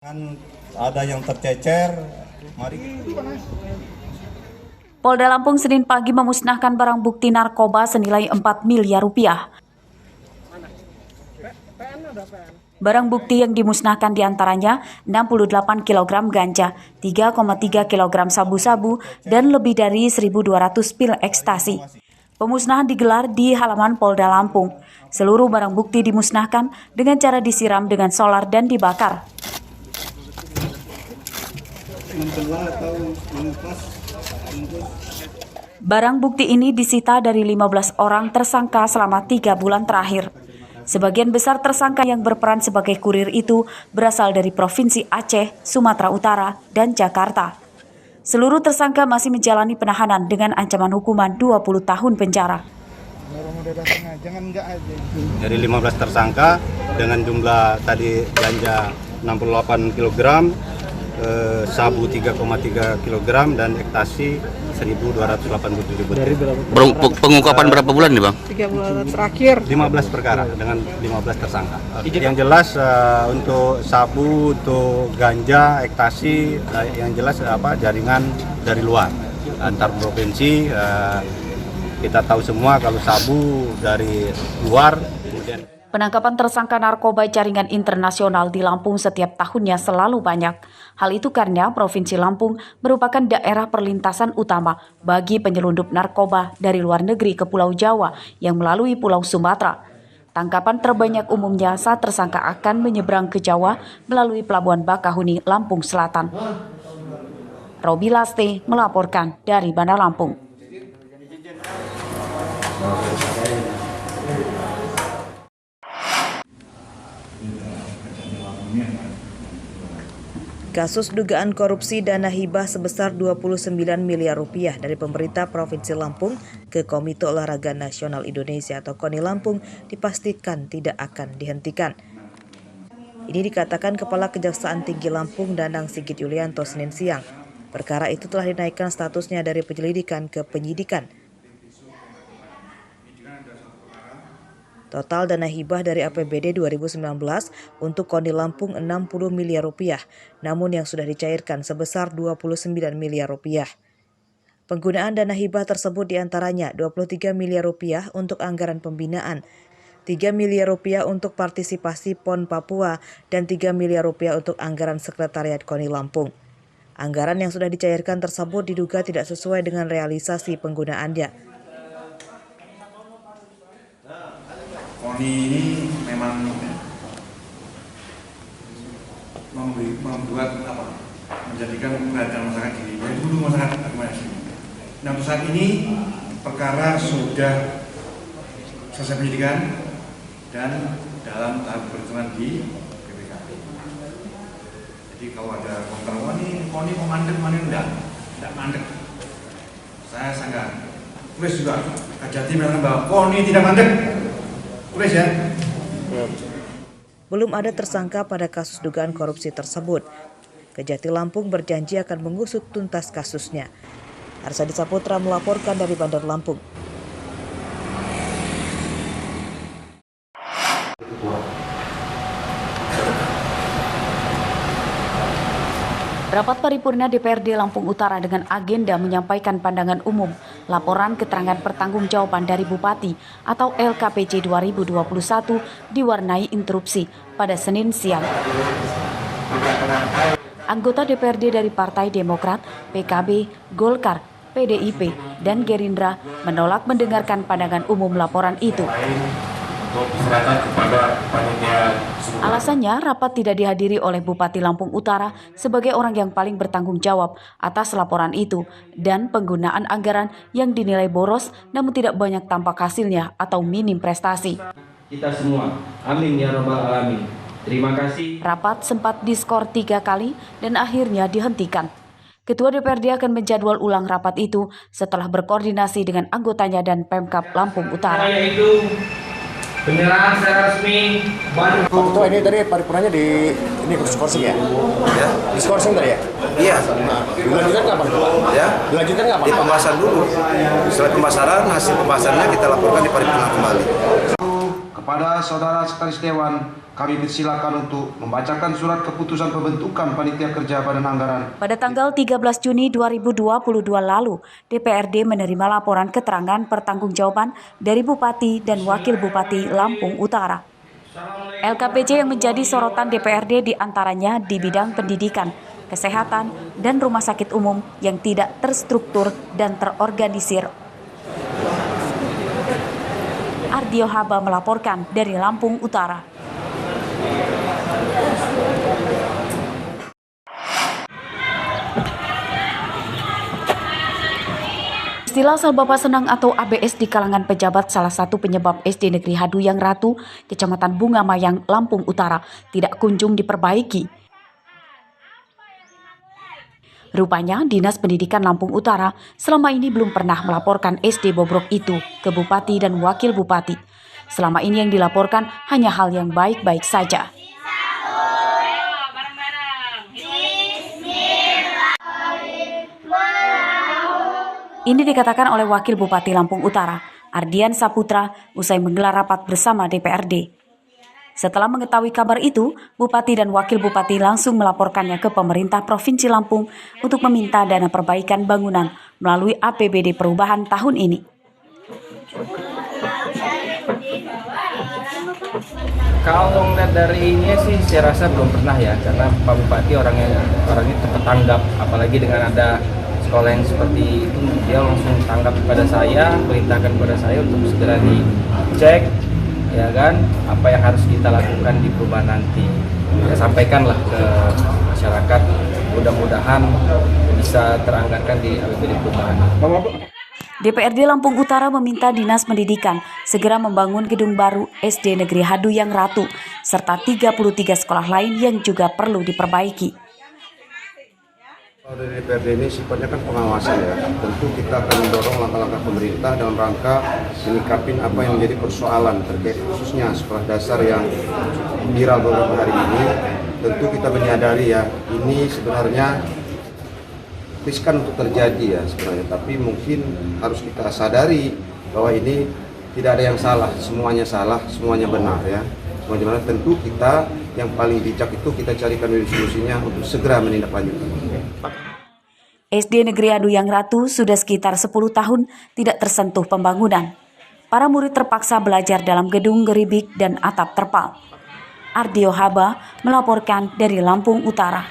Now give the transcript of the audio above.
Ada yang tercecer, mari. Polda Lampung Senin pagi memusnahkan barang bukti narkoba senilai 4 miliar rupiah. Barang bukti yang dimusnahkan diantaranya 68 kg ganja, 3,3 kg sabu-sabu, dan lebih dari 1.200 pil ekstasi. Pemusnahan digelar di halaman Polda Lampung. Seluruh barang bukti dimusnahkan dengan cara disiram dengan solar dan dibakar. Barang bukti ini disita dari 15 orang tersangka selama 3 bulan terakhir. Sebagian besar tersangka yang berperan sebagai kurir itu berasal dari Provinsi Aceh, Sumatera Utara, dan Jakarta. Seluruh tersangka masih menjalani penahanan dengan ancaman hukuman 20 tahun penjara. Dari 15 tersangka dengan jumlah tadi ganja 68 kg, sabu 3,3 kg, dan ekstasi 1.287 butir. Pengungkapan berapa bulan nih Bang? 3 bulan terakhir. 15 perkara dengan 15 tersangka. Yang jelas untuk sabu, untuk ganja, ekstasi, yang jelas jaringan dari luar antar provinsi. Kita tahu semua kalau sabu dari luar. Kemudian Penangkapan tersangka narkoba jaringan internasional di Lampung setiap tahunnya selalu banyak. Hal itu karena Provinsi Lampung merupakan daerah perlintasan utama bagi penyelundup narkoba dari luar negeri ke Pulau Jawa yang melalui Pulau Sumatera. Tangkapan terbanyak umumnya saat tersangka akan menyeberang ke Jawa melalui Pelabuhan Bakahuni, Lampung Selatan. Robi Laste melaporkan dari Bandar Lampung. Kasus dugaan korupsi dana hibah sebesar 29 miliar rupiah dari pemerintah Provinsi Lampung ke Komite Olahraga Nasional Indonesia atau KONI Lampung dipastikan tidak akan dihentikan. Ini dikatakan Kepala Kejaksaan Tinggi Lampung Danang Sigit Yulianto Senin siang. Perkara itu telah dinaikkan statusnya dari penyelidikan ke penyidikan. Total dana hibah dari APBD 2019 untuk KONI Lampung 60 miliar rupiah, namun yang sudah dicairkan sebesar 29 miliar rupiah. Penggunaan dana hibah tersebut diantaranya 23 miliar rupiah untuk anggaran pembinaan, 3 miliar rupiah untuk partisipasi PON Papua, dan 3 miliar rupiah untuk anggaran sekretariat KONI Lampung. Anggaran yang sudah dicairkan tersebut diduga tidak sesuai dengan realisasi penggunaannya. KONI ini memang menjadikan perhatian masyarakat ini, yaitu dulu masyarakat akumulasi. Nah, untuk saat ini perkara sudah selesai penyidikan dan dalam tahap perhitungan di BPKP. Jadi kalau ada komentar KONI memandek, mana tidak mandek. Saya sangat tulis juga Kajati mengatakan bahwa KONI tidak mandek. Tulis ya. Belum ada tersangka pada kasus dugaan korupsi tersebut. Kejati Lampung berjanji akan mengusut tuntas kasusnya. Arsadi Saputra melaporkan dari Bandar Lampung. Rapat paripurna DPRD Lampung Utara dengan agenda menyampaikan pandangan umum laporan keterangan pertanggungjawaban dari Bupati atau LKPJ 2021 diwarnai interupsi pada Senin siang. Anggota DPRD dari Partai Demokrat, PKB, Golkar, PDIP, dan Gerindra menolak mendengarkan pandangan umum laporan itu. Alasannya, rapat tidak dihadiri oleh Bupati Lampung Utara sebagai orang yang paling bertanggung jawab atas laporan itu dan penggunaan anggaran yang dinilai boros namun tidak banyak tampak hasilnya atau minim prestasi. Kita semua, amin ya rabbal alamin. Terima kasih. Rapat sempat diskor 3 kali dan akhirnya dihentikan. Ketua DPRD akan menjadwal ulang rapat itu setelah berkoordinasi dengan anggotanya dan Pemkab Lampung Utara. Yaitu penyerahan secara resmi Pak Ketua, ini tadi paripurnanya di ini diskorsing ya? Ya. Diskorsing tadi ya? Iya. Dilanjutkan nggak Pak Ketua? Ya. Dilanjutkan nggak Pak? Di pembahasan dulu. Setelah pembahasannya, hasil pembahasannya kita laporkan di paripurna kembali. Kepada saudara Sekretaris Dewan, kami persilakan untuk membacakan surat keputusan pembentukan Panitia Kerja Badan Anggaran. Pada tanggal 13 Juni 2022 lalu, DPRD menerima laporan keterangan pertanggungjawaban dari Bupati dan Wakil Bupati Lampung Utara. LKPJ yang menjadi sorotan DPRD diantaranya di bidang pendidikan, kesehatan, dan rumah sakit umum yang tidak terstruktur dan terorganisir. Ardio Haba melaporkan dari Lampung Utara. Istilah asal Bapak Senang atau ABS di kalangan pejabat salah satu penyebab SD Negeri Haduyang Ratu, Kecamatan Bunga Mayang, Lampung Utara tidak kunjung diperbaiki. Rupanya Dinas Pendidikan Lampung Utara selama ini belum pernah melaporkan SD bobrok itu ke Bupati dan Wakil Bupati. Selama ini yang dilaporkan hanya hal yang baik-baik saja. Ini dikatakan oleh Wakil Bupati Lampung Utara, Ardian Saputra, usai menggelar rapat bersama DPRD. Setelah mengetahui kabar itu, Bupati dan Wakil Bupati langsung melaporkannya ke pemerintah Provinsi Lampung untuk meminta dana perbaikan bangunan melalui APBD perubahan tahun ini. Kalau ngeliat dari ini sih saya rasa belum pernah ya, karena Pak Bupati orangnya cepat tanggap, apalagi dengan ada sekolah yang seperti itu, dia langsung tanggap kepada saya, perintahkan kepada saya untuk segera dicek, ya kan, apa yang harus kita lakukan di perubahan nanti. Ya, sampaikanlah ke masyarakat, mudah-mudahan bisa teranggarkan di APBD perubahan. DPRD Lampung Utara meminta Dinas Pendidikan segera membangun gedung baru SD Negeri Haduyang Ratu, serta 33 sekolah lain yang juga perlu diperbaiki. Kalau dari DPRD ini sifatnya kan pengawasan ya, tentu kita akan mendorong langkah-langkah pemerintah dalam rangka menyikapi apa yang menjadi persoalan terkait khususnya sekolah dasar yang viral beberapa hari ini. Tentu kita menyadari ya, ini sebenarnya riskan untuk terjadi ya sebenarnya, tapi mungkin harus kita sadari bahwa ini tidak ada yang salah, semuanya benar ya. Semuanya benar, tentu kita yang paling bijak itu kita carikan solusinya untuk segera menindaklanjuti. SD Negeri Haduyang Ratu sudah sekitar 10 tahun tidak tersentuh pembangunan. Para murid terpaksa belajar dalam gedung geribik dan atap terpal. Ardio Haba melaporkan dari Lampung Utara.